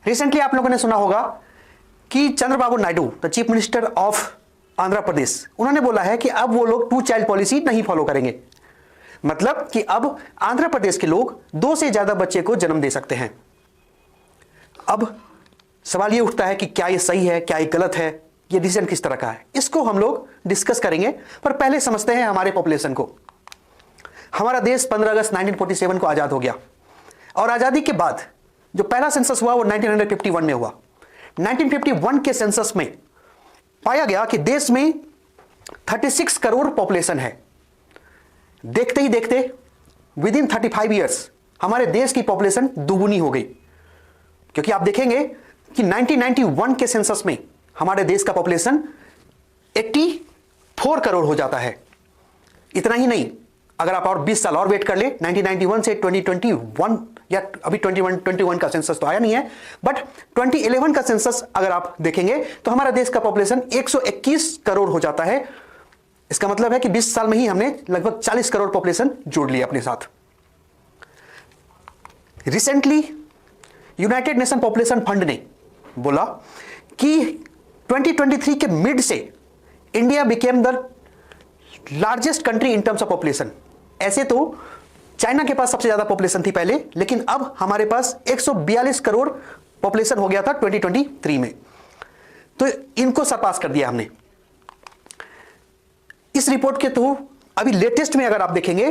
Recently आप लोगों ने सुना होगा कि Chandrababu Naidu, the chief minister of Andhra Pradesh, उन्होंने बोला है कि अब वो लोग 2 चाइल्ड पॉलिसी नहीं फॉलो करेंगे। मतलब कि अब आंध्र प्रदेश के लोग 2 से ज्यादा बच्चे को जन्म दे सकते हैं। अब सवाल ये उठता है कि क्या ये सही है, क्या ये गलत है, ये डिसीजन किस तरह का है, इसको हम लोग डिस्कस करेंगे। पर पहले समझते हैं हमारे पॉपुलेशन को। हमारा देश 15 अगस्त 1947 को आजाद हो गया और आजादी के बाद जो पहला सेंसस हुआ वो 1951 में हुआ। 1951 के सेंसस में पाया गया कि देश में 36 करोड़ पॉपुलेशन है। देखते ही देखते विद इन 35 ईयर्स हमारे देश की पॉपुलेशन दुगुनी हो गई, क्योंकि आप देखेंगे कि 1991 के सेंसस में हमारे देश का पॉपुलेशन 84 करोड़ हो जाता है। इतना ही नहीं, अगर आप और 20 साल और वेट कर ले, 1991 से 2021 या अभी 21 का सेंसस तो आया नहीं है, बट 2011 का सेंसस अगर आप देखेंगे तो हमारा देश का पॉपुलेशन 121 करोड़ हो जाता है। इसका मतलब है कि 20 साल में ही हमने लगभग 40 करोड़ पॉपुलेशन जोड़ लिया अपने साथ। Recently United nation population fund ने बोला कि 2023 के मिड से India became the largest country in terms of population. ऐसे तो चाइना के पास सबसे ज्यादा पॉपुलेशन थी पहले, लेकिन अब हमारे पास 142 करोड़ पॉपुलेशन हो गया था 2023 में, तो इनको सरपास कर दिया हमने। इस रिपोर्ट के थ्रू अभी लेटेस्ट में अगर आप देखेंगे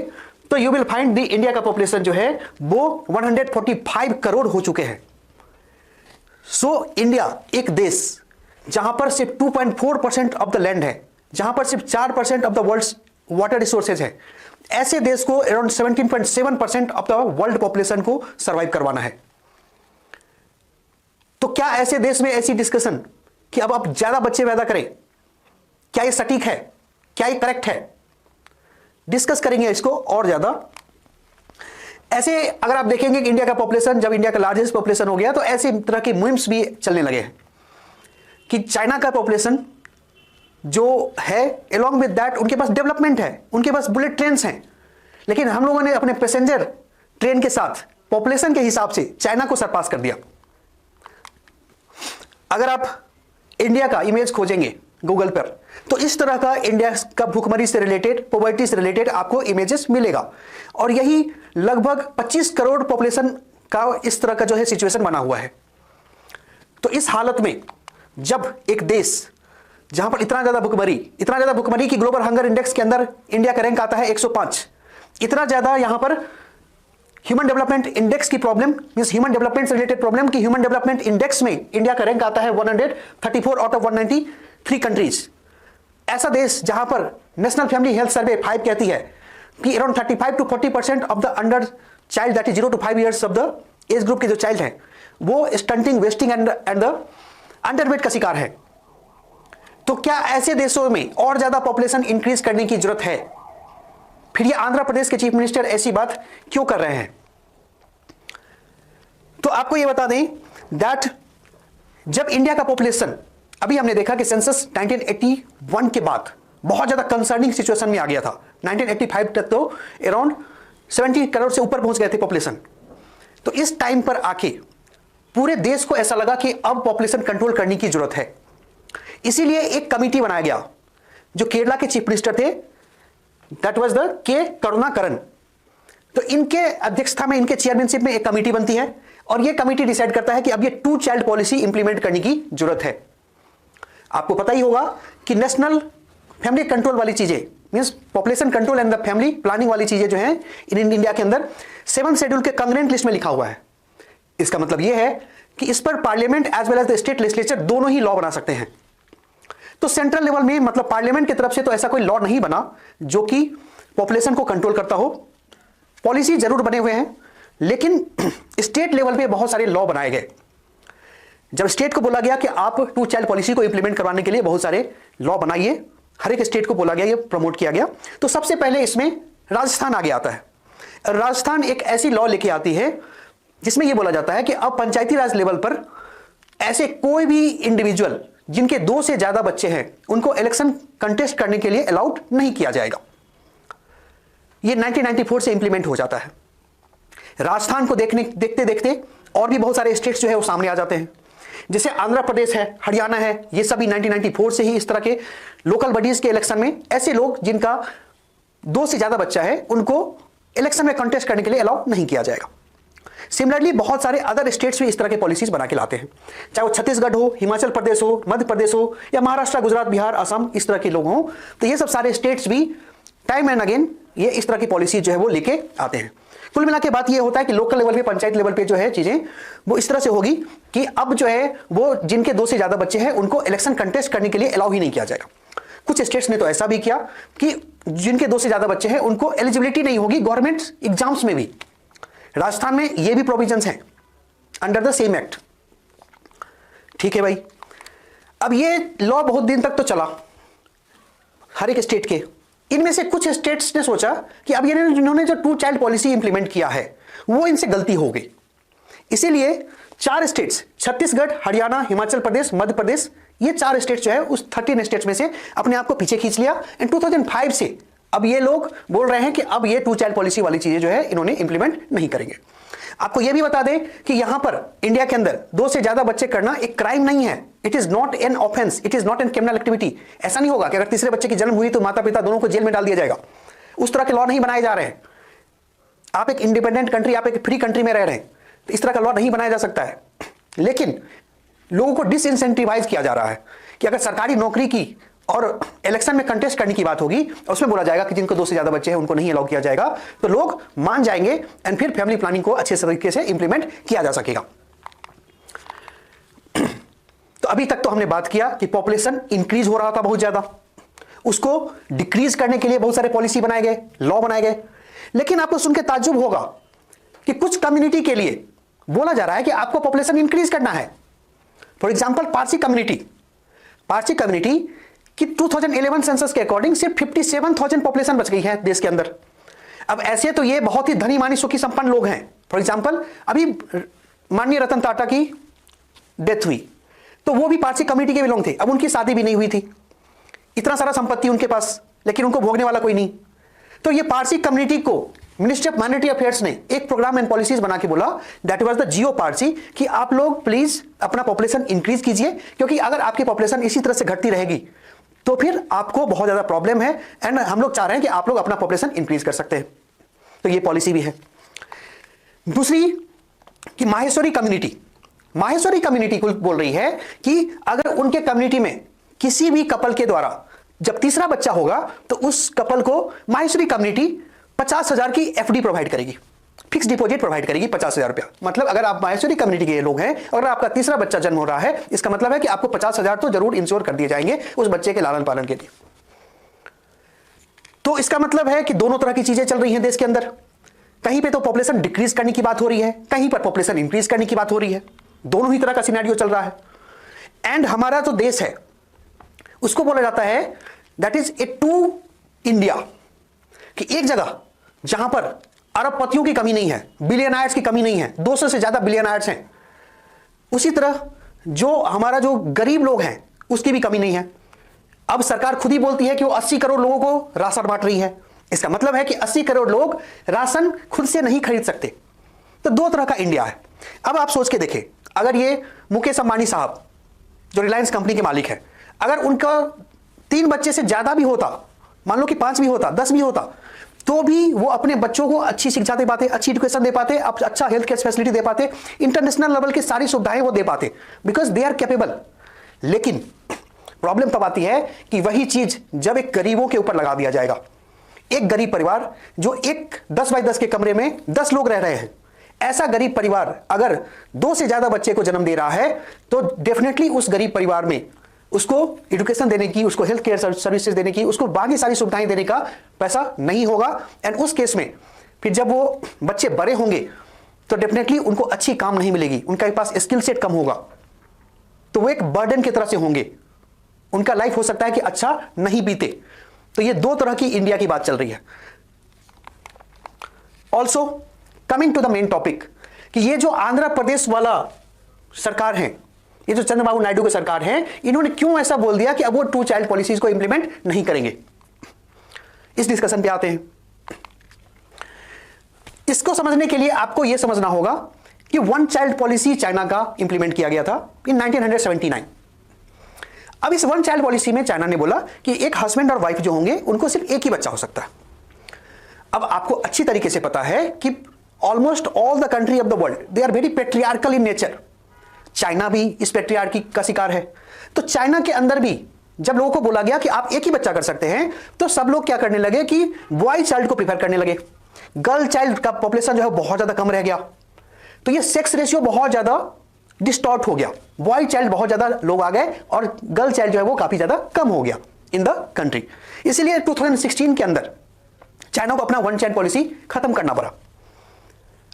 तो you will find the India का पॉपुलेशन जो है वो 145 करोड़ हो चुके हैं। सो इंडिया एक देश जहां पर सिर्फ 2.4% ऑफ द लैंड है, जहां पर सिर्फ 4% of the world's water resources है, ऐसे देश को around 17.7% of the world population को सर्वाइव करवाना है। तो क्या ऐसे देश में ऐसी डिस्कशन कि अब आप ज्यादा बच्चे पैदा करें, क्या ये सटीक है, क्या ये करेक्ट है? डिस्कस करेंगे इसको और ज्यादा। ऐसे अगर आप देखेंगे कि इंडिया का पॉपुलेशन जब इंडिया का लार्जेस्ट पॉपुलेशन हो गया तो ऐसे तरह के मुहिम्स भी चलने लगे हैं कि चाइना का पॉपुलेशन जो है along with that उनके पास डेवलपमेंट है, उनके पास बुलेट ट्रेन हैं, लेकिन हम लोगों ने अपने पैसेंजर ट्रेन के साथ पॉपुलेशन के हिसाब से चाइना को सरपास कर दिया। अगर आप इंडिया का इमेज खोजेंगे गूगल पर तो इस तरह का इंडिया का भूखमरी से रिलेटेड, पॉवर्टी से रिलेटेड आपको इमेजेस मिलेगा, और यही लगभग 25 करोड़ पॉपुलेशन का इस तरह का जो है सिचुएशन बना हुआ है। तो इस हालत में जब एक देश जहां पर इतना ज्यादा भुखमरी कि ग्लोबल हंगर इंडेक्स के अंदर इंडिया का रैंक आता है 105, इतना ज्यादा यहां पर ह्यूमन डेवलपमेंट इंडेक्स की प्रॉब्लम मींस ह्यूमन डेवलपमेंट से रिलेटेड प्रॉब्लम कि ह्यूमन डेवलपमेंट इंडेक्स में इंडिया का रैंक आता है 134 आउट ऑफ 193 कंट्रीज। ऐसा देश जहां पर नेशनल फैमिली हेल्थ सर्वे 5 कहती है कि around 35 to 40% of the under child that is 0 to 5 years of the age group के जो चाइल्ड है वो stunting, wasting and the underweight का शिकार है। तो क्या ऐसे देशों में और ज्यादा पॉपुलेशन इंक्रीज करने की जरूरत है? फिर ये आंध्र प्रदेश के चीफ मिनिस्टर ऐसी बात क्यों कर रहे हैं? तो आपको ये बता दें दैट जब इंडिया का पॉपुलेशन, अभी हमने देखा कि सेंसस 1981 के बाद बहुत ज्यादा कंसर्निंग सिचुएशन में आ गया था। 1985 तक तो अराउंड 70 करोड़ से ऊपर पहुंच गए थे पॉपुलेशन। तो इस टाइम पर आके पूरे देश को ऐसा लगा कि अब पॉपुलेशन कंट्रोल करने की जरूरत है। इसीलिए एक कमिटी बनाया गया जो केरला के चीफ मिनिस्टर थे, दैट वाज द के करुणाकरन। तो इनके अध्यक्षता में, इनके चेयरमैनशिप में एक कमिटी बनती है और यह कमिटी डिसाइड करता है कि अब ये 2 चाइल्ड पॉलिसी इंप्लीमेंट करने की जरूरत है। आपको पता ही होगा कि नेशनल फैमिली कंट्रोल वाली चीजें means population control and the family planning वाली चीजें जो हैं इन इंडिया के अंदर 7 शेड्यूल के कंग्रेंट लिस्ट में लिखा हुआ है। इसका मतलब यह है कि इस पर parliament as well as the state legislature दोनों ही लॉ बना सकते हैं। तो सेंट्रल लेवल में मतलब पार्लियामेंट की तरफ से तो ऐसा कोई लॉ नहीं बना जो कि पॉपुलेशन को कंट्रोल करता हो। पॉलिसी जरूर बने हुए हैं, लेकिन स्टेट लेवल पे बहुत सारे लॉ बनाए गए। जब स्टेट को बोला गया कि आप 2 चाइल्ड पॉलिसी को इंप्लीमेंट करवाने के लिए बहुत सारे लॉ बनाइए, हर एक स्टेट को बोला गया, ये प्रमोट किया गया। तो सबसे पहले इसमें राजस्थान आगे आता है। राजस्थान एक ऐसी लॉ लेके आती है जिसमें यह बोला जाता है कि अब पंचायती राज लेवल पर ऐसे कोई भी इंडिविजुअल जिनके 2 से ज्यादा बच्चे हैं उनको इलेक्शन कंटेस्ट करने के लिए अलाउड नहीं किया जाएगा। यह 1994 से इंप्लीमेंट हो जाता है। राजस्थान को देखते देखते और भी बहुत सारे स्टेट्स जो है वो सामने आ जाते हैं, जैसे आंध्र प्रदेश है, हरियाणा है, ये सभी 1994 से ही इस तरह के लोकल बॉडीज के इलेक्शन में ऐसे लोग जिनका 2 से ज्यादा बच्चा है उनको इलेक्शन में कंटेस्ट करने के लिए अलाउ नहीं किया जाएगा। सिमिलरली बहुत सारे अदर स्टेट्स भी इस तरह के पॉलिसीज बना के लाते हैं, चाहे वो छत्तीसगढ़ हो, हिमाचल प्रदेश हो, मध्य प्रदेश हो, या महाराष्ट्र, गुजरात, बिहार, असम, इस तरह के लोग हों, तो ये सब सारे स्टेट्स भी टाइम एंड अगेन ये इस तरह की पॉलिसी जो है वो लेके आते हैं। कुल मिला के बात ये होता है कि लोकल लेवल पे, पंचायत लेवल पे जो है चीजें वो इस तरह से होगी कि अब जो है वो जिनके 2 से ज्यादा बच्चे हैं उनको इलेक्शन कंटेस्ट करने के लिए अलाउ ही नहीं किया जाएगा। कुछ स्टेट्स ने तो ऐसा भी किया कि जिनके 2 से ज्यादा बच्चे हैं उनको एलिजिबिलिटी नहीं होगी गवर्नमेंट एग्जाम्स में भी। राजस्थान में ये भी प्रोविजंस हैं अंडर द सेम एक्ट। ठीक है भाई, अब ये लॉ बहुत दिन तक तो चला हर एक स्टेट के। इनमें से कुछ स्टेट्स ने सोचा कि अब इन्होंने जो 2 चाइल्ड पॉलिसी इंप्लीमेंट किया है वो इनसे गलती हो गई, इसीलिए 4 स्टेट्स, छत्तीसगढ़, हरियाणा, हिमाचल प्रदेश, मध्य प्रदेश, ये 4 स्टेट्स जो है उस 13 स्टेट्स में से अपने आप को पीछे खींच लिया। एंड 2005 से अब ये लोग बोल रहे हैं कि अब ये 2 चाइल्ड पॉलिसी वाली चीजें जो है इन्होंने इंप्लीमेंट नहीं करेंगे। आपको यह भी बता दें कि यहां पर इंडिया के अंदर 2 से ज्यादा बच्चे करना एक क्राइम नहीं है। It is not an offence, it is not an criminal activity. ऐसा नहीं होगा कि अगर तीसरे बच्चे की जन्म हुई तो माता पिता दोनों को जेल में डाल दिया जाएगा। उस तरह के लॉ नहीं बनाए जा रहे हैं। आप एक इंडिपेंडेंट कंट्री, आप एक फ्री कंट्री में रह रहे हैं, तो इस तरह का लॉ नहीं बनाया जा सकता है। लेकिन लोगों को डिसइंसेंटिवाइज किया जा रहा है कि अगर सरकारी नौकरी की और इलेक्शन में कंटेस्ट करने की बात होगी, उसमें बोला जाएगा कि जिनको 2 से ज्यादा बच्चे हैं उनको नहीं अलाउ किया जाएगा, तो लोग मान जाएंगे एंड फिर फैमिली प्लानिंग को अच्छे तरीके से इंप्लीमेंट किया जा सकेगा। तो अभी तक तो हमने बात किया कि पॉपुलेशन इंक्रीज हो रहा था बहुत ज्यादा, उसको डिक्रीज करने के लिए बहुत सारे पॉलिसी बनाए गए, लॉ बनाए गए। लेकिन आपको सुन के ताज्जुब होगा कि कुछ कम्युनिटी के लिए बोला जा रहा है कि आपको पॉपुलेशन इंक्रीज करना है। फॉर एग्जाम्पल पारसी कम्युनिटी कि 2011 सेंसस के अकॉर्डिंग सिर्फ 57,000 पॉपुलेशन बच गई है देश के अंदर। अब ऐसे तो ये बहुत ही धनी मानी सुखी संपन्न लोग हैं। फॉर एग्जांपल अभी माननीय रतन टाटा की डेथ हुई तो वो भी पारसी कम्युनिटी के बिलोंग थे। अब उनकी शादी भी नहीं हुई थी, इतना सारा संपत्ति उनके पास, लेकिन उनको भोगने वाला कोई नहीं। तो ये पारसी कम्युनिटी को मिनिस्ट्री ऑफ माइनॉरिटी अफेयर्स ने एक प्रोग्राम एंड पॉलिसीज बना के बोला, दैट वाज द जियो पारसी, कि आप लोग प्लीज अपना पॉपुलेशन इंक्रीज कीजिए, क्योंकि अगर आपकी पॉपुलेशन इसी तरह से घटती रहेगी तो फिर आपको बहुत ज्यादा प्रॉब्लम है। एंड हम लोग चाह रहे हैं कि आप लोग अपना पॉपुलेशन इंक्रीज कर सकते हैं। तो ये पॉलिसी भी है। दूसरी कि माहेश्वरी कम्युनिटी को बोल रही है कि अगर उनके कम्युनिटी में किसी भी कपल के द्वारा जब तीसरा बच्चा होगा तो उस कपल को माहेश्वरी कम्युनिटी 50,000 की एफडी प्रोवाइड करेगी, फिक्स डिपॉजिट प्रोवाइड करेगी 50,000 रुपया। मतलब अगर आप माहेश्वरी कम्युनिटी के लोग हैं, अगर आपका तीसरा बच्चा जन्म हो रहा है, इसका मतलब है कि आपको 50,000 तो जरूर इंश्योर कर दिए जाएंगे उस बच्चे के लालन पालन के लिए। तो इसका मतलब है कि दोनों तरह की चीजें चल रही हैं देश के अंदर। कहीं पे तो पॉपुलेशन डिक्रीज करने की बात हो रही है, कहीं पर पॉपुलेशन इंक्रीज करने की बात हो रही है। दोनों ही तरह का सिनेरियो चल रहा है। एंड हमारा जो देश है उसको बोला जाता है that is a to India, कि एक जगह जहां पर अरबपतियों की कमी नहीं है, बिलियनर्स की कमी नहीं है, 200 से ज्यादा बिलियनर्स हैं, उसी तरह जो हमारा जो गरीब लोग हैं उसकी भी कमी नहीं है। अब सरकार खुद ही बोलती है कि वो 80 करोड़ लोगों को राशन बांट रही है। इसका मतलब है कि 80 करोड़ लोग राशन खुद से नहीं खरीद सकते। तो 2 तरह का इंडिया है। अब आप सोच के देखें, अगर ये मुकेश अंबानी साहब जो रिलायंस कंपनी के मालिक है, अगर उनका 3 बच्चे से ज्यादा भी होता, मान लो कि 5 भी होता, 10 भी होता, तो भी वो अपने बच्चों को अच्छी शिक्षा दे पाते, अच्छी एजुकेशन दे पाते, अच्छा हेल्थ केयर फैसिलिटी दे पाते, इंटरनेशनल लेवल की सारी सुविधाएं वो दे पाते, बिकॉज दे आर कैपेबल। लेकिन प्रॉब्लम तब आती है कि वही चीज जब एक गरीबों के ऊपर लगा दिया जाएगा। एक गरीब परिवार जो एक 10 बाय 10 के कमरे में 10 लोग रह रहे हैं, ऐसा गरीब परिवार अगर 2 से ज्यादा बच्चे को जन्म दे रहा है तो डेफिनेटली उस गरीब परिवार में उसको एजुकेशन देने की, उसको हेल्थ केयर सर्विसेज देने की, उसको बाकी सारी सुविधाएं देने का पैसा नहीं होगा। एंड उस केस में फिर जब वो बच्चे बड़े होंगे तो डेफिनेटली उनको अच्छी काम नहीं मिलेगी, उनके पास स्किल सेट कम होगा, तो वो एक बर्डन की तरह से होंगे, उनका लाइफ हो सकता है कि अच्छा नहीं बीते। तो ये 2 तरह की इंडिया की बात चल रही है। Also coming to the main topic, कि ये जो आंध्र प्रदेश वाला सरकार है, ये जो चंद्रबाबू नायडू की सरकार है, इन्होंने क्यों ऐसा बोल दिया कि अब वो 2 चाइल्ड पॉलिसीज को इंप्लीमेंट नहीं करेंगे। इस डिस्कशन पे आते हैं। इसको समझने के लिए आपको यह समझना होगा कि वन चाइल्ड पॉलिसी चाइना का इंप्लीमेंट किया गया था इन 1979। अब इस वन चाइल्ड पॉलिसी में चाइना ने बोला कि एक हस्बैंड और वाइफ जो होंगे उनको सिर्फ एक ही बच्चा हो सकता है। अब आपको अच्छी तरीके से पता है कि almost all the country of the world they are very patriarchal in nature. China भी इस पेट्रियार्की का शिकार है। तो चाइना के अंदर भी जब लोगों को बोला गया कि आप एक ही बच्चा कर सकते हैं, तो सब लोग क्या करने लगे कि बॉय चाइल्ड को प्रीफर करने लगे। गर्ल चाइल्ड का पॉपुलेशन जो है बहुत ज्यादा कम रह गया। तो ये सेक्स रेशियो बहुत ज्यादा डिस्टॉर्ट हो गया। बॉय चाइल्ड बहुत ज्यादा लोग आ गए और गर्ल चाइल्ड जो है वो काफी ज्यादा कम हो गया इन द कंट्री। इसीलिए 2016 के अंदर चाइना को अपना वन चाइल्ड पॉलिसी खत्म करना पड़ा।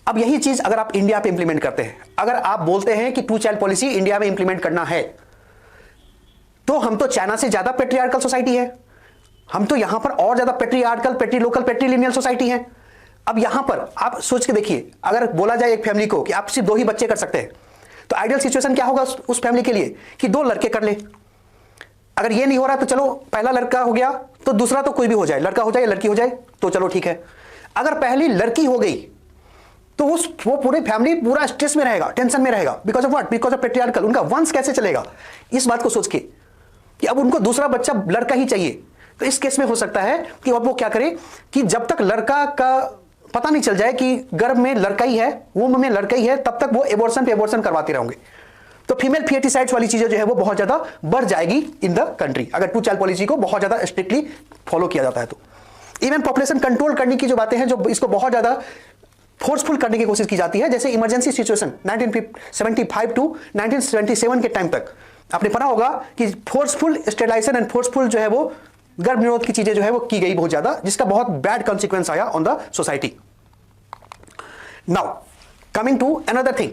अब यही चीज अगर आप इंडिया पे इंप्लीमेंट करते हैं, अगर आप बोलते हैं कि टू चाइल्ड पॉलिसी इंडिया में इंप्लीमेंट करना है, तो हम तो चाइना से ज्यादा पेट्रियार्कल सोसाइटी है। हम तो यहां पर और ज्यादा पेट्रियार्कल, पेट्रीलोकल, पेट्रीलिनियल सोसाइटी है। अब यहां पर आप सोच के देखिए, अगर बोला जाए एक फैमिली को कि आप सिर्फ 2 ही बच्चे कर सकते हैं, तो आइडियल सिचुएशन क्या होगा उस फैमिली के लिए कि 2 लड़के कर ले। अगर ये नहीं हो रहा तो चलो पहला लड़का हो गया तो दूसरा तो कोई भी हो जाए, लड़का हो जाए या लड़की हो जाए तो चलो ठीक है। अगर पहली लड़की हो गई तो वो पूरी फैमिली पूरा स्ट्रेस में रहेगा, टेंशन में रहेगा। Because of what? Because of patriarchal. उनका वंश कैसे चलेगा, इस बात को सोच के कि अब उनको दूसरा बच्चा लड़का ही चाहिए। तो इस केस में हो सकता है कि अब वो क्या करे कि जब तक लड़का का पता नहीं चल जाए कि गर्भ में लड़का ही है, वुम्ब में लड़का ही है, तब तक वो एबॉर्शन पे एबॉर्शन करवाते रहेंगे। तो फीमेल फिएटिसाइड्स वाली चीजें जो है वो बहुत ज्यादा बढ़ जाएगी इन द कंट्री, अगर टू चाइल्ड पॉलिसी को बहुत ज्यादा स्ट्रिक्टली फॉलो किया जाता है। तो इवन पॉपुलेशन कंट्रोल करने की जो बातें हैं, जो इसको बहुत ज्यादा फोर्सफुल करने की कोशिश की जाती है, जैसे इमरजेंसी सिचुएशन 1975 टू 1977 के टाइम तक आपने पढ़ा होगा कि फोर्सफुल स्टेरिलाइजेशन एंड फोर्सफुल जो है वो गर्भ निरोध की चीजें जो है वो की गई बहुत ज्यादा, जिसका बहुत बैड कॉन्सिक्वेंस आया on the society. Now coming to another thing,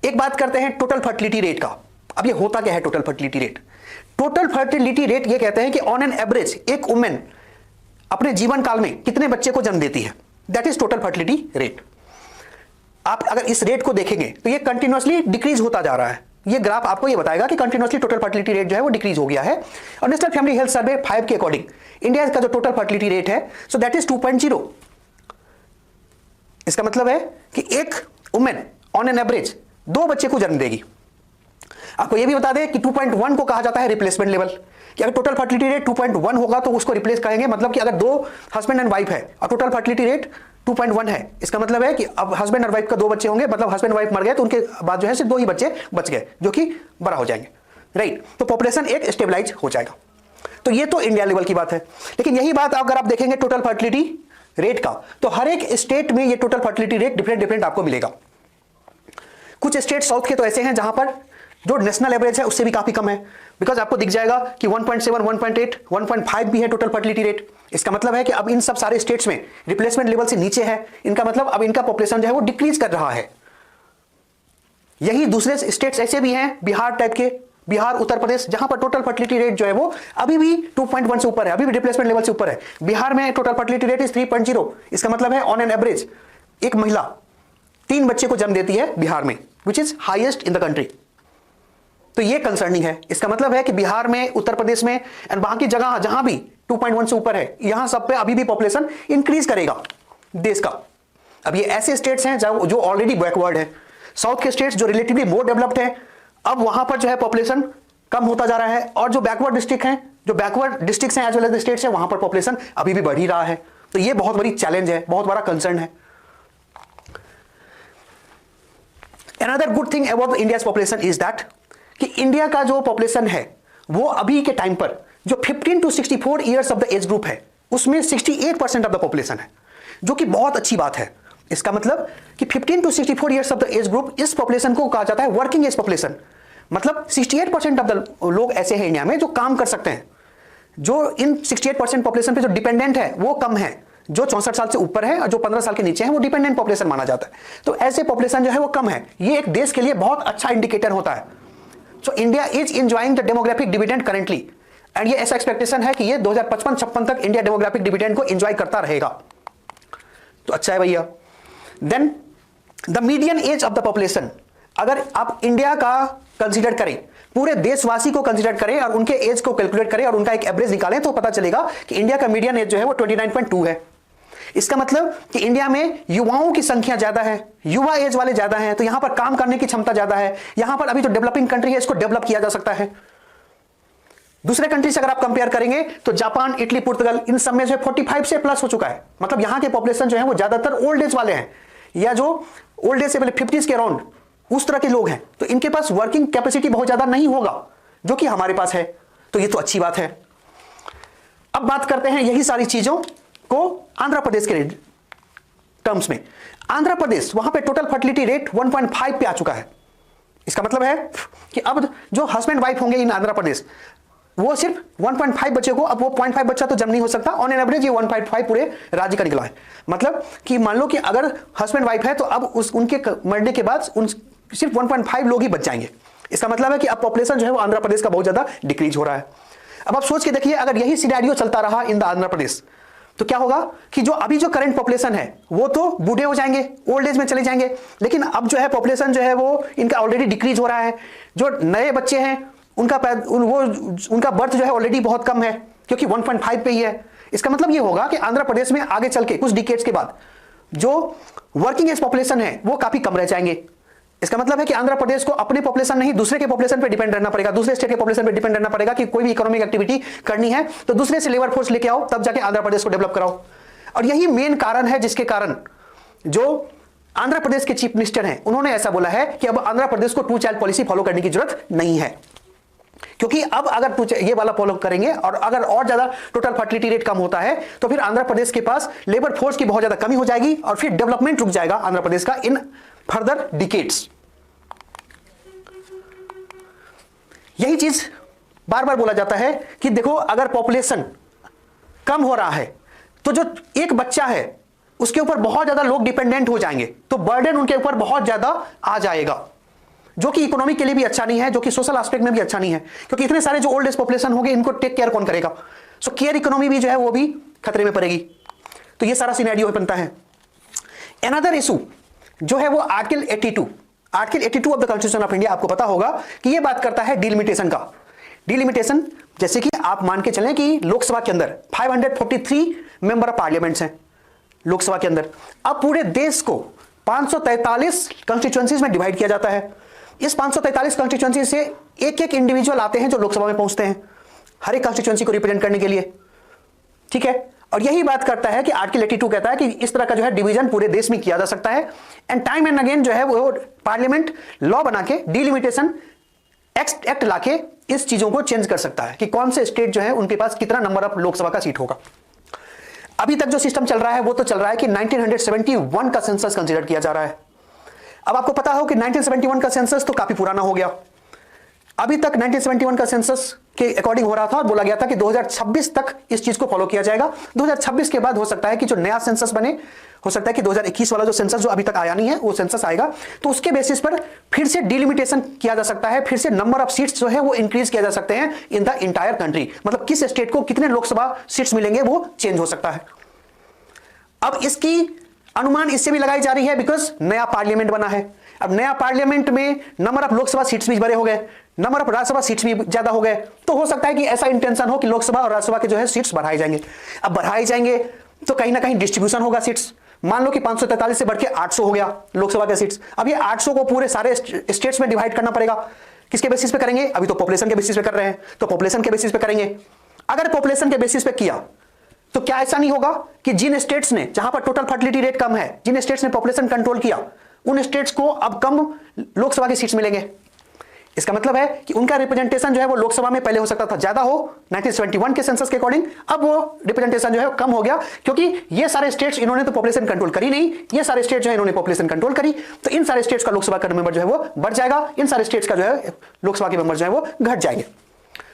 एक बात करते हैं टोटल फर्टिलिटी रेट का। अब ये होता क्या है total fertility rate? Total fertility rate ये कहते हैं कि ऑन एन एवरेज एक वुमेन अपने जीवन काल में कितने बच्चे को जन्म देती है, that is total fertility rate. आप अगर इस रेट को देखेंगे तो ये कंटिन्यूअसली डिक्रीज होता जा रहा है। ये ग्राफ आपको ये बताएगा कि कंटिन्यूअसली टोटल फर्टिलिटी रेट जो है वो डिक्रीज हो गया है। और नेशनल फैमिली हेल्थ सर्वे 5 के अकॉर्डिंग इंडिया का जो टोटल फर्टिलिटी रेट है सो दैट इज 2.0। इसका मतलब है कि एक वुमेन ऑन एन एवरेज 2 बच्चे को जन्म देगी। आपको ये भी बता दें कि 2.1 को कहा जाता है रिप्लेसमेंट लेवल, कि अगर टोटल फर्टिलिटी रेट 2.1 होगा तो उसको रिप्लेस करेंगे। मतलब कि अगर 2 हस्बैंड एंड वाइफ है और टोटल फर्टिलिटी रेट 2.1 है, इसका मतलब है कि अब हस्बैंड और वाइफ का 2 बच्चे होंगे, मतलब हस्बैंड वाइफ मर गए तो उनके बाद जो है सिर्फ 2 ही बच्चे बच गए जो कि बड़ा हो जाएंगे, राइट। तो पॉपुलेशन एक स्टेबलाइज हो जाएगा। तो ये तो इंडिया लेवल की बात है। लेकिन यही बात अगर आप देखेंगे टोटल फर्टिलिटी रेट का, तो हर एक स्टेट में ये total fertility rate different different आपको मिलेगा। कुछ स्टेट साउथ के तो ऐसे हैं जहां पर जो नेशनल एवरेज है उससे भी काफी कम है। बिकॉज आपको दिख जाएगा कि 1.7, 1.8, 1.5 भी है टोटल फर्टिलिटी रेट। इसका मतलब है कि अब इन सब सारे स्टेट्स में रिप्लेसमेंट लेवल से नीचे है। इनका मतलब अब इनका पॉपुलेशन जो है वो डिक्रीज कर रहा है। यही दूसरे स्टेट्स ऐसे भी हैं बिहार टाइप के, बिहार, उत्तर प्रदेश, जहां पर टोटल फर्टिलिटी रेट जो है वो अभी भी 2.1 से ऊपर है, अभी भी रिप्लेसमेंट लेवल से ऊपर है। बिहार में टोटल फर्टिलिटी रेट इज 3.0। इसका मतलब है ऑन एन एवरेज एक महिला 3 बच्चे को जन्म देती है बिहार में, which is highest in the country. तो ये कंसर्निंग है। इसका मतलब है कि बिहार में, उत्तर प्रदेश में एंड बाकी जगह जहां भी 2.1 से ऊपर है, यहां सब पे अभी भी पॉपुलेशन इंक्रीज करेगा देश का। अब ये ऐसे स्टेट्स हैं जो ऑलरेडी बैकवर्ड है। साउथ के स्टेट्स जो रिलेटिवली मोर डेवलप्ड है, अब वहां पर जो है पॉपुलेशन कम होता जा रहा है। और जो बैकवर्ड डिस्ट्रिक्ट हैं, जो बैकवर्ड डिस्ट्रिक्ट्स हैं एज वेल एज स्टेट्स हैं, वहां पर पॉपुलेशन अभी भी बढ़ ही रहा है। तो ये बहुत बड़ी चैलेंज है, बहुत बड़ा कंसर्न है। Another good thing about India's population is that कि इंडिया का जो पॉपुलेशन है वो अभी के टाइम पर जो 15 to 64 years of the age group है उसमें 68% ऑफ द पॉपुलेशन है, जो कि बहुत अच्छी बात है। इसका मतलब कि 15 to 64 years of the age group, इस पॉपुलेशन को कहा जाता है वर्किंग एज पॉपुलेशन। मतलब 68% ऑफ द लोग ऐसे हैं इंडिया में जो काम कर सकते हैं। जो इन 68% पॉपुलेशन पे जो डिपेंडेंट है वो कम है। जो 64 साल से ऊपर है और जो 15 साल के नीचे है वो डिपेंडेंट पॉपुलेशन माना जाता है। तो ऐसे पॉपुलेशन जो है वो कम है। ये एक देश के लिए बहुत अच्छा इंडिकेटर होता है। So India is enjoying the demographic dividend currently, and ये ऐसा एक्सपेक्टेशन है कि ये 2055-56 तक इंडिया डेमोग्राफिक डिविडेंड को एंजॉय करता रहेगा। तो अच्छा है भैया। Then the median age of the population, अगर आप इंडिया का कंसीडर करें, पूरे देशवासी को कंसीडर करें और उनके एज को कैलकुलेट करें और उनका एक एवरेज निकालें, तो पता चलेगा कि इंडिया का मीडियन एज जो है वो 29.2 है। इसका मतलब कि इंडिया में युवाओं की संख्या ज्यादा है, युवा एज वाले ज्यादा हैं, तो यहां पर काम करने की क्षमता ज्यादा है। यहां पर अभी जो डेवलपिंग कंट्री है इसको डेवलप किया जा सकता है। दूसरे कंट्री से अगर आप कंपेयर करेंगे तो जापान, इटली, पुर्तगाल, इन सब में से 45 से प्लस हो चुका है। मतलब यहां के पॉपुलेशन जो है वो ज्यादातर ओल्ड एज वाले हैं, या जो ओल्ड एज से पहले 50s के अराउंड उस तरह के लोग हैं। तो इनके पास वर्किंग कैपेसिटी बहुत ज्यादा नहीं होगा, जो कि हमारे पास है। तो ये तो अच्छी बात है। अब बात करते हैं यही सारी चीजों को आंध्र प्रदेश के टर्म्स में। आंध्र प्रदेश, वहां पे टोटल फर्टिलिटी रेट 1.5 पे आ चुका है। इसका मतलब है कि अब जो हस्बैंड वाइफ होंगे इन आंध्र प्रदेश, वो सिर्फ 1.5 बच्चे को, अब वो 0.5 बच्चा तो जन्म नहीं हो सकता, ऑन एन एवरेज ये 1.5 पूरे राज्य का निकला है। मतलब कि मान लो कि अगर हस्बैंड वाइफ है तो अब उनके मरने के बाद सिर्फ 1.5 लोग ही बच जाएंगे। इसका मतलब है कि अब पॉपुलेशन जो है वो आंध्र प्रदेश का बहुत ज्यादा डिक्रीज हो रहा है। अब आप सोच के देखिए, अगर यही सिनेरियो चलता रहा इन द आंध्र प्रदेश, तो क्या होगा कि जो अभी जो करंट पॉपुलेशन है वो तो बूढ़े हो जाएंगे, ओल्ड एज में चले जाएंगे, लेकिन अब जो है पॉपुलेशन जो है वो इनका ऑलरेडी डिक्रीज हो रहा है। जो नए बच्चे हैं उनका बर्थ जो है ऑलरेडी बहुत कम है, क्योंकि 1.5 पे ही है। इसका मतलब ये होगा कि आंध्र प्रदेश में आगे चल के कुछ डिकेड्स के बाद जो वर्किंग एज पॉपुलेशन है वो काफी कम रह जाएंगे। इसका मतलब है कि आंध्र प्रदेश को अपने पॉपुलेशन नहीं, दूसरे के पॉपुलेशन पे डिपेंड रहना पड़ेगा, दूसरे स्टेट के पॉपुलेशन पे डिपेंड रहना पड़ेगा कि कोई भी इकोनॉमिक एक्टिविटी करनी है तो दूसरे से लेबर फोर्स लेके आओ, तब जाके आंध्र प्रदेश को डेवलप कराओ। और यही मेन कारण है जिसके कारण जो आंध्र प्रदेश के चीफ मिनिस्टर हैं उन्होंने ऐसा बोला है कि अब आंध्र प्रदेश को 2 चाइल्ड पॉलिसी फॉलो करने की जरूरत नहीं है, क्योंकि अब अगर ये वाला फॉलो करेंगे और अगर और ज्यादा टोटल फर्टिलिटी रेट कम होता है तो फिर आंध्र प्रदेश के पास लेबर फोर्स की बहुत ज्यादा कमी हो जाएगी और फिर डेवलपमेंट रुक जाएगा आंध्र प्रदेश का इन फर्दर डिकेड्स। यही चीज बार बार बोला जाता है कि देखो, अगर पॉपुलेशन कम हो रहा है तो जो एक बच्चा है उसके ऊपर बहुत ज्यादा लोग डिपेंडेंट हो जाएंगे, तो बर्डन उनके ऊपर बहुत ज्यादा आ जाएगा, जो कि इकोनॉमी के लिए भी अच्छा नहीं है, जो कि सोशल एस्पेक्ट में भी अच्छा नहीं है, क्योंकि इतने सारे जो ओल्ड एज पॉपुलेशन होंगे इनको टेक केयर कौन करेगा। सो केयर इकोनॉमी भी जो है वो भी खतरे में पड़ेगी। तो ये सारा सिनेरियो बनता है। अनदर इशू जो है वो article 82 of the constitution of India, आपको पता होगा कि ये बात करता है डिलिमिटेशन का। डिलिमिटेशन जैसे कि आप मान के चलें कि लोकसभा के अंदर 543 मेंबर ऑफ पार्लियामेंट्स हैं लोकसभा के अंदर। अब पूरे देश को 543 कॉन्स्टिट्यूएंसीज में डिवाइड किया जाता है। इस 543 कॉन्स्टिट्यूएंसी से एक एक इंडिविजुअल आते हैं जो लोकसभा में पहुंचते हैं हर एक कॉन्स्टिट्यूएंसी को रिप्रेजेंट करने के लिए, ठीक है। और यही बात करता है कि आर्टिकल 82 कहता है कि इस तरह का जो है डिवीजन पूरे देश में किया जा सकता है। एंड टाइम एंड अगेन जो है वो पार्लियामेंट लॉ बना के डिलिमिटेशन एक्ट लाके इस चीजों को चेंज कर सकता है कि कौन से स्टेट जो है उनके पास कितना नंबर ऑफ लोकसभा का सीट होगा। अभी तक जो सिस्टम चल रहा है वो तो चल रहा है कि 1971 का सेंसस कंसीडर किया जा रहा है। अब आपको पता हो कि 1971 का सेंसस तो काफी पुराना हो गया। अभी तक 1971 का सेंसस के अकॉर्डिंग हो रहा था और बोला गया था कि 2026 तक इस चीज को फॉलो किया जाएगा। 2026 के बाद हो सकता है कि जो नया सेंसस बने, हो सकता है कि 2021 वाला जो सेंसस जो अभी तक आया नहीं है वो सेंसस आएगा, तो उसके बेसिस पर फिर से डिलिमिटेशन किया जा सकता है, फिर से नंबर ऑफ सीट्स जो है वो इंक्रीज किया जा सकते हैं इन द इंटायर कंट्री। मतलब किस स्टेट को कितने लोकसभा सीट्स मिलेंगे वो चेंज हो सकता है। अब इसकी अनुमान इससे भी लगाई जा रही है बिकॉज नया पार्लियामेंट बना है। अब नया पार्लियामेंट में नंबर ऑफ लोकसभा सीट्स भी बड़े हो गए, नंबर ऑफ राज्यसभा सीट्स भी ज्यादा हो गए, तो हो सकता है कि ऐसा इंटेंशन हो कि लोकसभा और राज्यसभा के जो है सीट्स बढ़ाए जाएंगे। अब बढ़ाए जाएंगे तो कहीं ना कहीं डिस्ट्रीब्यूशन होगा सीट्स। मान लो कि 543 से बढ़ के 800 हो गया लोकसभा के सीट्स। अब ये 800 को पूरे सारे स्टेट्स में डिवाइड करना पड़ेगा। किसके बेसिस पे करेंगे? अभी तो पॉपुलेशन के बेसिस पे कर रहे हैं, तो पॉपुलेशन के बेसिस पे करेंगे। अगर पॉपुलेशन के बेसिस पे किया तो क्या ऐसा नहीं होगा कि जिन स्टेट्स ने, जहां पर टोटल फर्टिलिटी रेट कम है, जिन स्टेट्स ने पॉपुलेशन कंट्रोल किया, उन स्टेट्स को अब कम लोकसभा की सीट्स मिलेंगे। इसका मतलब है कि उनका रिप्रेजेंटेशन जो है वो लोकसभा में पहले हो सकता था ज्यादा हो 1971 के सेंसस के अकॉर्डिंग, अब वो रिप्रेजेंटेशन जो है कम हो गया, क्योंकि ये सारे स्टेट्स इन्होंने तो पॉपुलेशन कंट्रोल करी नहीं, ये सारे स्टेट जो है इन्होंने पॉपुलेशन कंट्रोल करी, तो इन सारे स्टेट्स का लोकसभा का मेंबर जो है वो बढ़ जाएगा, इन सारे स्टेट्स का जो है लोकसभा के मेंबर जो है वो घट जाएंगे।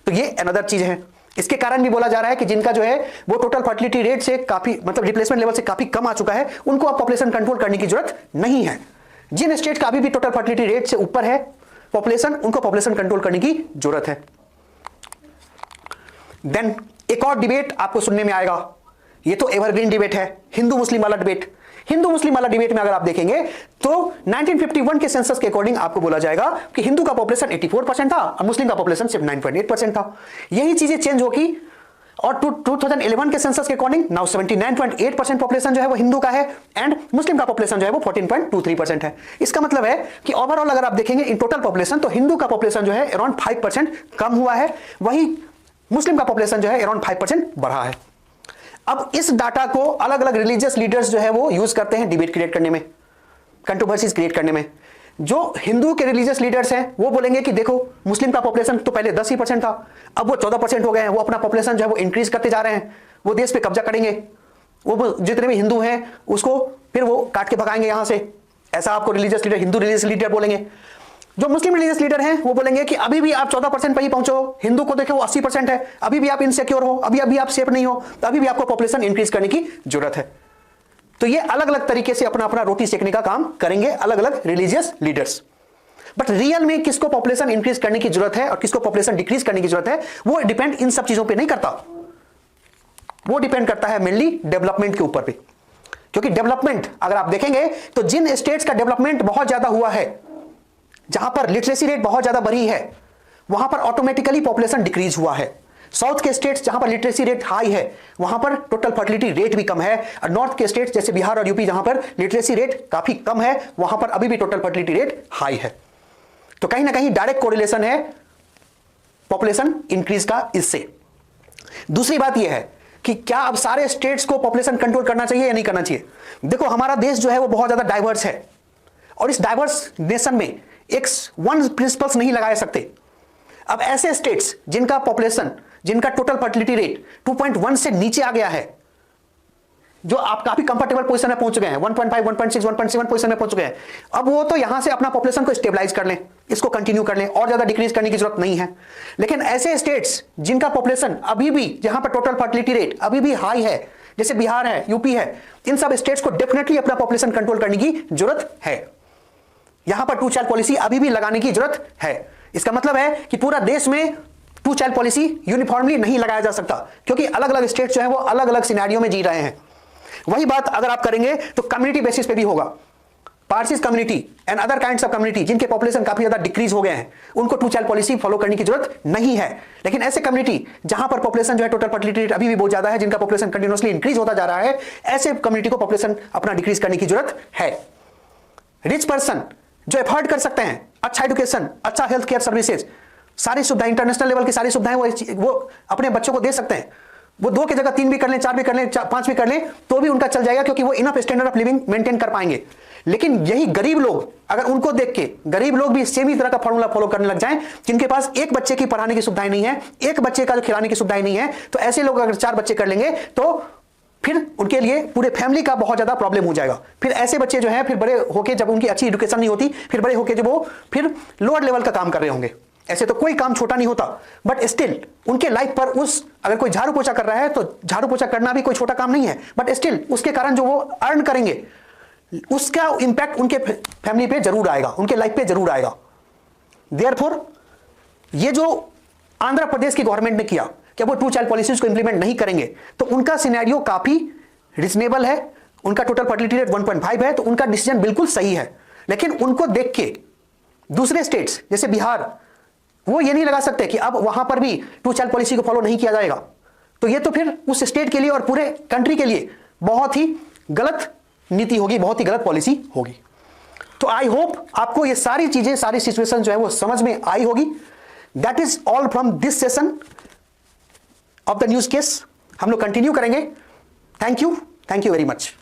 तो ये अनदर चीज है। इसके कारण भी बोला जा रहा है कि जिनका जो है वो टोटल फर्टिलिटी रेट से काफी, मतलब रिप्लेसमेंट लेवल से काफी कम आ चुका है, उनको अब पॉपुलेशन कंट्रोल करने की जरूरत नहीं है। जिन स्टेट का अभी भी टोटल फर्टिलिटी रेट से ऊपर है पॉपुलेशन, उनको पॉपुलेशन कंट्रोल करने की जरूरत है। देन एक और डिबेट आपको सुनने में आएगा, ये तो एवरग्रीन डिबेट है, हिंदू मुस्लिम वाला डिबेट। हिंदू मुस्लिम वाला डिबेट में अगर आप देखेंगे तो 1951 के सेंसस के अकॉर्डिंग आपको बोला जाएगा कि हिंदू का पॉपुलेशन 84% था और मुस्लिम का पॉपुलेशन सिर्फ 9.8% था। यही चीजें चेंज होगी और 2011 के सेंसस के अकॉर्डिंग नाउ 79.8% पॉपुलेशन जो है वो हिंदू का है एंड मुस्लिम का पॉपुलेशन जो है वो 14.23% है। इसका मतलब है कि ओवरऑल अगर आप देखेंगे इन टोटल पॉपुलेशन तो हिंदू का पॉपुलेशन जो है अराउंड 5% कम हुआ है, वही मुस्लिम का पॉपुलेशन जो है अराउंड 5% बढ़ा है। अब इस डाटा को अलग अलग रिलीजियस लीडर्स जो है वो यूज करते हैं डिबेट क्रिएट करने में, कंट्रोवर्सीज क्रिएट करने में। जो हिंदू के रिलीजियस लीडर्स हैं वो बोलेंगे कि देखो मुस्लिम का पॉपुलेशन तो पहले 10 ही % था, अब वो 14% हो गए हैं, वो अपना पॉपुलेशन जो है वो इंक्रीज करते जा रहे हैं, वो देश पे कब्जा करेंगे, वो जितने भी हिंदू हैं उसको फिर वो काट के भगाएंगे यहां से। ऐसा आपको religious leader, Hindu religious leader बोलेंगे। जो मुस्लिम रिलीजियस लीडर हैं वो बोलेंगे कि अभी भी आप 14% पर ही पहुंचो, हिंदू को देखो वो 80% है, अभी भी आप इनसिक्योर हो, अभी आप सेफ नहीं हो, तो अभी भी आपको पॉपुलेशन इंक्रीज करने की जरूरत है। तो ये अलग अलग तरीके से अपना अपना रोटी सेकने का काम करेंगे अलग अलग रिलीजियस लीडर्स। बट रियल में किसको पॉपुलेशन इंक्रीज करने की जरूरत है और किसको पॉपुलेशन डिक्रीज करने की जरूरत है वो डिपेंड इन सब चीजों पे नहीं करता, वो डिपेंड करता है मेनली डेवलपमेंट के ऊपर पे। क्योंकि डेवलपमेंट अगर आप देखेंगे तो जिन स्टेट्स का डेवलपमेंट बहुत ज्यादा हुआ है, जहां पर लिटरेसी रेट बहुत ज्यादा बढ़ी है, वहां पर ऑटोमेटिकली पॉपुलेशन डिक्रीज हुआ है। साउथ के स्टेट्स जहां पर लिटरेसी रेट हाई है वहां पर टोटल फर्टिलिटी रेट भी कम है, और नॉर्थ के स्टेट्स जैसे बिहार और यूपी जहां पर लिटरेसी रेट काफी कम है वहां पर अभी भी टोटल फर्टिलिटी रेट हाई है। तो कहीं ना कहीं डायरेक्ट कोरिलेशन है पॉपुलेशन इंक्रीज का इससे। दूसरी बात यह है कि क्या अब सारे स्टेट्स को पॉपुलेशन कंट्रोल करना चाहिए या नहीं करना चाहिए। देखो हमारा देश जो है वो बहुत ज्यादा डाइवर्स है और इस डाइवर्स नेशन में एक वन प्रिंसिपल्स नहीं लगाए सकते। अब ऐसे स्टेट्स जिनका पॉपुलेशन, जिनका टोटल फर्टिलिटी रेट 2.1 से नीचे आ गया है, जो आप काफी कंफर्टेबल पोजीशन में पहुंच गए हैं, 1.5, 1.6, 1.7 पोजीशन में पहुंच गए हैं, अब वो तो यहां से अपना पॉपुलेशन को स्टेबलाइज कर लें, इसको कंटिन्यू कर लें, और ज्यादा डिक्रीज करने की जरूरत नहीं है। लेकिन ऐसे स्टेट्स जिनका पॉपुलेशन अभी भी, जहां पर टोटल फर्टिलिटी रेट अभी भी हाई है, जैसे बिहार है, यूपी है, इन सब स्टेट्स को डेफिनेटली अपना पॉपुलेशन कंट्रोल करने की जरूरत है। यहां पर 2 चाइल्ड पॉलिसी अभी भी लगाने की जरूरत है। इसका मतलब है कि पूरा देश में 2 चाइल्ड पॉलिसी यूनिफॉर्मली नहीं लगाया जा सकता, क्योंकि अलग अलग स्टेट जो है वो अलग अलग सिनेरियो में जी रहे हैं। वही बात अगर आप करेंगे तो कम्युनिटी बेसिस पे भी होगा। Parsis community and other kinds of community जिनके पॉपुलेशन काफी ज्यादा डिक्रीज हो गए हैं, उनको 2 चाइल्ड पॉलिसी फॉलो करने की जरूरत नहीं है। लेकिन ऐसे कम्युनिटी जहां पर पॉपुलेशन जो है टोटल फर्टिलिटी रेट अभी भी बहुत ज्यादा है, जिनका पॉपुलेशन कंटिन्यूअसली इंक्रीज होता जा रहा है, ऐसे कम्युनिटी को पॉपुलेशन अपना डिक्रीज करने की जरूरत है। रिच पर्सन जो एफर्ट कर सकते हैं अच्छा एजुकेशन, अच्छा हेल्थ केयर सर्विसेज, सारी सुविधाएं, इंटरनेशनल लेवल की सारी सुविधाएं वो अपने बच्चों को दे सकते हैं। वो 2 की जगह 3 भी कर लें, 4 भी कर लें, 5 भी कर लें, तो भी उनका चल जाएगा, क्योंकि वो enough standard of living maintain कर पाएंगे। लेकिन यही गरीब लोग, अगर उनको देख के गरीब लोग भी सेम ही तरह का फॉर्मूला फॉलो करने लग जाएं, जिनके पास एक बच्चे की पढ़ाने की सुविधाएं नहीं है, एक बच्चे का खिलाने की सुविधाएं नहीं है, तो ऐसे लोग अगर 4 बच्चे कर लेंगे तो फिर उनके लिए पूरे फैमिली का बहुत ज्यादा प्रॉब्लम हो जाएगा। फिर ऐसे बच्चे जो हैं फिर बड़े होके, जब उनकी अच्छी एजुकेशन नहीं होती, फिर बड़े होके जब वो फिर लोअर लेवल का काम कर रहे होंगे। ऐसे तो कोई काम छोटा नहीं होता, बट स्टिल उनके लाइफ पर अगर कोई झाड़ू पोछा कर रहा है तो झाड़ू पोछा करना भी कोई छोटा काम नहीं है, बट स्टिल उसके कारण जो वो अर्न करेंगे उसका इंपैक्ट उनके फैमिली पे जरूर आएगा, उनके लाइफ पे जरूर आएगा। देयरफॉर ये जो आंध्र प्रदेश की गवर्नमेंट ने किया कि वो 2 चाइल्ड पॉलिसीज को इंप्लीमेंट नहीं करेंगे, तो उनका सिनेरियो काफी रिजनेबल है, उनका टोटल फर्टिलिटी रेट 1.5 है, तो उनका डिसीजन बिल्कुल सही है। लेकिन उनको देख के दूसरे स्टेट्स जैसे बिहार, वो ये नहीं लगा सकते कि अब वहां पर भी 2 चाइल्ड पॉलिसी को फॉलो नहीं किया जाएगा, तो ये तो फिर उस स्टेट के लिए और पूरे कंट्री के लिए बहुत ही गलत नीति होगी, बहुत ही गलत पॉलिसी होगी। तो आई होप आपको ये सारी चीजें, सारी सिचुएशन जो है वो समझ में आई होगी। That is all from this session of the news case. हम लोग कंटिन्यू करेंगे। Thank you very much.